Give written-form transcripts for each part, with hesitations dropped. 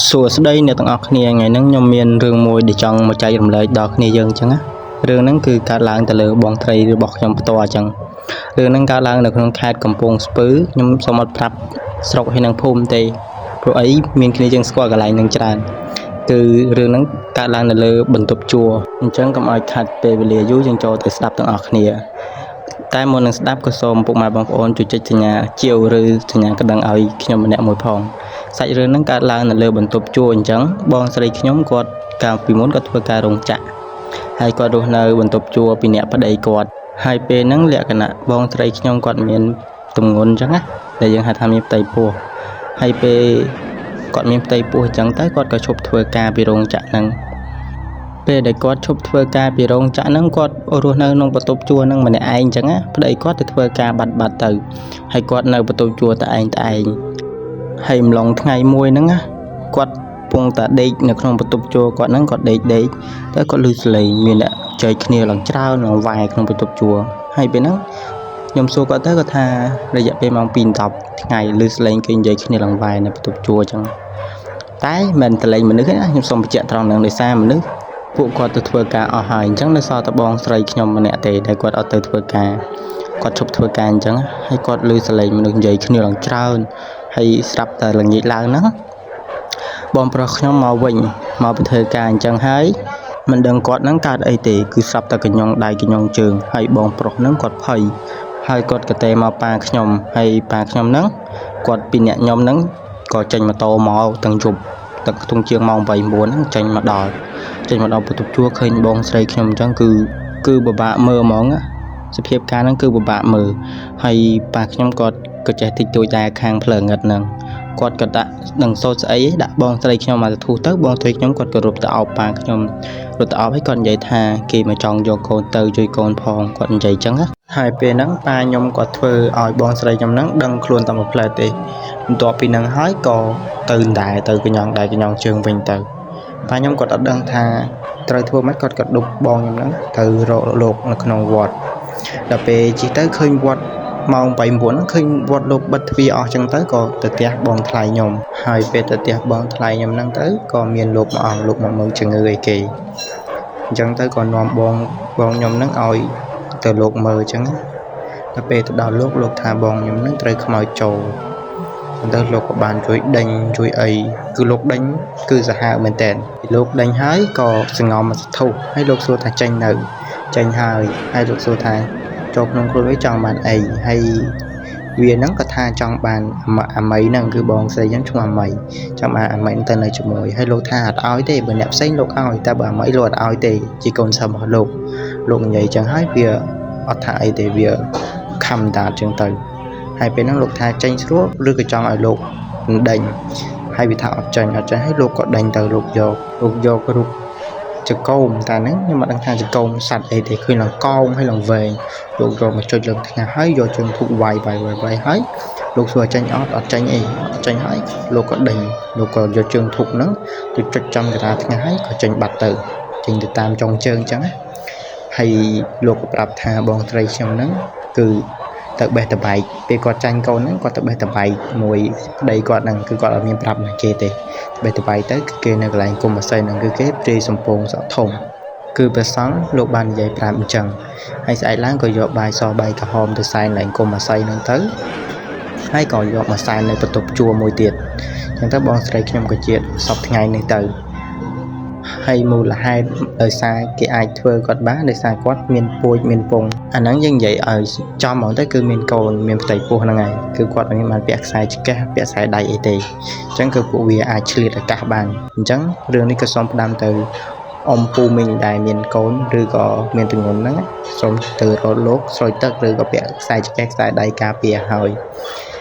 សួស្តីអ្នកទាំងអស់គ្នាថ្ងៃហ្នឹងខ្ញុំមានរឿងមួយដែលចង់មកចែករំលែកដល់គ្នាយើងអញ្ចឹងណារឿងហ្នឹងគឺកើតឡើងទៅលើបងត្រីរបស់ខ្ញុំផ្ទាល់អញ្ចឹងរឿងហ្នឹងកើតឡើងនៅក្នុងខេត្តកំពង់ស្ពឺខ្ញុំសូមអត់ប្រាប់ស្រុកហើយនឹងភូមិទេព្រោះអីមានគ្នាយើងស្គាល់កន្លែងហ្នឹងច្រើនគឺរឿងហ្នឹងកើតឡើងនៅលើបន្ទប់ជួលអញ្ចឹងកុំឲ្យខាត់ពេលវេលាយូរយើងចូលទៅស្ដាប់ទាំងអស់គ្នាតែមុននឹងស្ដាប់ក៏សូមពុកម៉ែបងប្អូនជួយចុចសញ្ញាជាវឬសញ្ញាកណ្ដឹងឲ្យខ្ញុំម្នាក់មួយផងសាច់រឿងហ្នឹងកើតឡើងនៅលើបន្ទប់ជួលអញ្ចឹងបងស្រីខ្ញុំគាត់កាលពីមុនគាត់ធ្វើការរោងចក្រហើយគាត់រស់នៅបន្ទប់ជួលពីអ្នកប្តីគាត់ហើយពេលហ្នឹងលក្ខណៈបងស្រីខ្ញុំគាត់មានទម្ងន់អញ្ចឹងណាដែលយើងហៅថាមានផ្ទៃពោះហើយពេលគាត់មានផ្ទៃពោះអញ្ចឹងទៅគាត់ក៏ឈប់ធ្វើការពីរោងចក្រហ្នឹងពេលដែលគាត់ឈប់ធ្វើការពីរោងចក្រហ្នឹងគាត់រស់នៅក្នុងបន្ទប់ជួលហ្នឹងម្នាក់ឯងអញ្ចឹងណាប្តីគាត់ទៅធ្វើការបាត់ទៅហើយគាត់នៅបន្ទប់ជួលតែឯងហើយម្លងថ្ងៃមួយហ្នឹងណាគាត់ពងតាដេកនៅក្នុងបន្ទប់ជួលគាត់ហ្នឹងគាត់ដេកទៅគាត់ឮសលេងមានអ្នកចែកគ្នាឡើងច្រើនឡើងវាយក្នុងបន្ទប់ជួលហើយពេលហ្នឹងខ្ញុំសួរគាត់ទៅគាត់ថារយៈពេលម៉ោង 2:10 ថ្ងៃឮសលេងគេនិយាយគ្នាឡើងវាយនៅបន្ទប់ជួលអញ្ចឹងតែមិនតលេងមនុស្សទេណាខ្ញុំសូមបញ្ជាក់ត្រង់ហ្នឹងដោយសារមនុស្សពួកគាត់ទៅធ្វើការអស់ហើយអញ្ចឹងនៅសល់តែបងស្រីខ្ញុំម្នាក់ទេដែលគាត់អត់ទៅធ្វើការគាត់ឈប់ធ្វើការអញ្ចឹងហើយគាត់ឮសលេងមនុស្សនិយាយគ្នាឡើងច្រើនហើយស្រាប់តែល្ងាចឡើងហ្នឹងបងប្រុសខ្ញុំមកវិញមកពីធ្វើការអញ្ចឹងហើយមិនដឹងគាត់ហ្នឹងកើតអីទេគឺស្រាប់តែកញ្ញង់ដៃកញ្ញង់ជើងហើយបងប្រុសហ្នឹងគាត់ភ័យហើយគាត់ក៏ទេមកប៉ាខ្ញុំហើយប៉ាខ្ញុំហ្នឹងគាត់ពីអ្នកខ្ញុំហ្នឹងក៏ចេញម៉ូតូមកទាំងយប់ទឹកខ្ទង់ជាងម៉ោង 8-9 ហ្នឹងចេញមកដល់បន្ទប់ជួលឃើញបងស្រីខ្ញុំអញ្ចឹងគឺពិបាកមើលហ្មងសភាពការហ្នឹងគឺពិបាកមើលហើយប៉ាខ្ញុំគាត់ក៏ចេះតិចតួចដែរខាងផ្លូវងឹតហ្នឹងគាត់ក៏ដាក់នឹងសូត្រស្អីដាក់បងស្រីខ្ញុំមកទៅទៅបងស្រីខ្ញុំគាត់ក៏រត់ទៅអោបប៉ាខ្ញុំរត់ទៅអោបហើយគាត់និយាយថាគេមកចង់យកកូនទៅជួយកូនផងគាត់និយាយអញ្ចឹងហើយពេលហ្នឹងប៉ាខ្ញុំគាត់ធ្វើឲ្យបងស្រីខ្ញុំហ្នឹងដឹងខ្លួនតែមួយផ្លែទេបន្ទាប់ពីហ្នឹងហើយក៏ទៅដែរទៅកញ្ញង់ដែរកញ្ញង់ជើងវិញទៅប៉ាខ្ញុំគាត់អត់ដឹងថាត្រូវធ្វើម៉េចគាត់ក៏ដប់បងខ្ញុំហ្នឹងទៅរកលោកនៅក្នុងវត្តដល់ពេលជិះទៅឃើញវត្តម៉ោង 8-9 ហ្នឹងឃើញវត្តលោកបិទទ្វារអស់ចឹងទៅក៏ទៅផ្ទះបងថ្លៃខ្ញុំហើយពេលទៅផ្ទះបងថ្លៃខ្ញុំហ្នឹងទៅក៏មានលោកមួយអង្គលោកមកមើលជំងឺអីគេអញ្ចឹងទៅក៏នាំបងខ្ញុំហ្នឹងឲ្យទៅលោកមើលអញ្ចឹងដល់ពេលទៅដល់លោកថាបងខ្ញុំហ្នឹងត្រូវខ្មោចចូលទៅលោកក៏បានជួយដេញជួយអីគឺលោកដេញគឺសាហាវមែនតើលោកដេញហើយក៏សង្ងំមកសធុហើយលោកសួរថាចេញហើយលោកសួរថាចូលក្នុងខ្លួនវាចង់បានអីហើយវាហ្នឹងក៏ថាចង់បានអាមីហ្នឹងគឺបងស្រីខ្ញុំឈ្មោះអាមីចង់បានអាមីទៅនៅជាមួយហើយលោកថាអត់ឲ្យទេបើអ្នកផ្សេងលោកឲ្យតែបើអាមីលោកអត់ឲ្យទេជាកូនសិស្សរបស់លោកនិយាយចឹងហើយវាអត់ថាអីទេវាខំដាតចឹងទៅហើយពេលហ្នឹងលោកថាចេញស្រួលឬក៏ចង់ឲ្យលោកដេញហើយវាថាអត់ចេញហើយលោកក៏ដេញទៅលោកយករូបចកោមតែហ្នឹងខ្ញុំមិនដឹងថាចកោមសัตว์អីទេឃើញឡើងកោងហើយឡើងវែងលោកយកមកចុចលើថ្ងាសហើយយកជើងធុកវាយហើយលោកសួរចេញអត់ចេញអីអត់ចេញហើយលោកក៏ដេញលោកក៏យកជើងធុកហ្នឹងទៅចុចចំកណ្ដាលថ្ងាសហើយក៏ចេញបាត់ទៅចេញទៅតាមចុងជើងអញ្ចឹងហើយលោកក៏ប្រាប់ថាបងត្រីខ្ញុំហ្នឹងគឺទៅបេះតបែកពេលគាត់ចាញ់កូនហ្នឹងគាត់ទៅបេះតបែកមួយប្តីគាត់ហ្នឹងគឺគាត់អត់មានប្រាប់ណាគេទេបេះតបែកទៅគឺគេនៅកន្លែងគុំអាស័យហ្នឹងគឺគេព្រាយសំពងសក់ធំគឺព្រះសង្ឃលោកបាននិយាយប្រាប់អញ្ចឹងហើយស្អែកឡើងក៏យកបាយសបាយក្រហមទៅសែនឡើងគុំអាស័យហ្នឹងទៅហើយក៏យកមកសែននៅបន្ទប់ជួលមួយទៀតអញ្ចឹងទៅបងស្រីខ្ញុំក៏ជាសពថ្ងៃនេះទៅហើយមូលហេតុដោយសារគេអាចធ្វើគាត់បានដោយសារគាត់មានពូជមានពងអាហ្នឹងយើងនិយាយឲ្យចំហ្មងទៅគឺមានកូនមានផ្ទៃពោះហ្នឹងហើយគឺគាត់មិនបានពាក់ខ្សែឆ្កេះពាក់ខ្សែដៃអីទេអញ្ចឹងគឺពួកវាអាចឆ្លៀតឱកាសបានអញ្ចឹងរឿងនេះក៏សូមផ្ដាំទៅអ៊ំពូមីងដែលមានកូនឬក៏មានទម្ងន់ហ្នឹងសូមទៅរកលោកស្រោចទឹកឬក៏ពាក់ខ្សែឆ្កេះខ្សែដៃការពារហើយ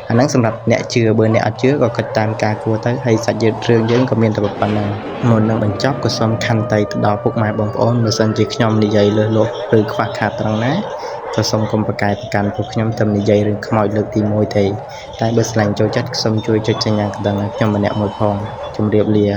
អាហ្នឹងសម្រាប់អ្នកជឿបើអ្នកអត់ជឿក៏គិតតាមការគួរទៅហើយសាច់រឿងយើងក៏មានតែប៉ុណ្ណឹងមុននឹងបញ្ចប់ក៏សូមខន្តីទៅដល់ពុកម៉ែបងប្អូនបើសិនជាខ្ញុំនិយាយលើសលុបឬខ្វះខាតត្រង់ណាក៏សូមកុំប្រកែកប្រកាន់ពួកខ្ញុំទៅនិយាយរឿងខ្មោចលើកទី1ទេតែបើស្រឡាញ់ចូលចិត្តសូមជួយចុចសញ្ញាកណ្ដឹងឲ្យខ្ញុំម្នាក់មួយផងជម្រាបលា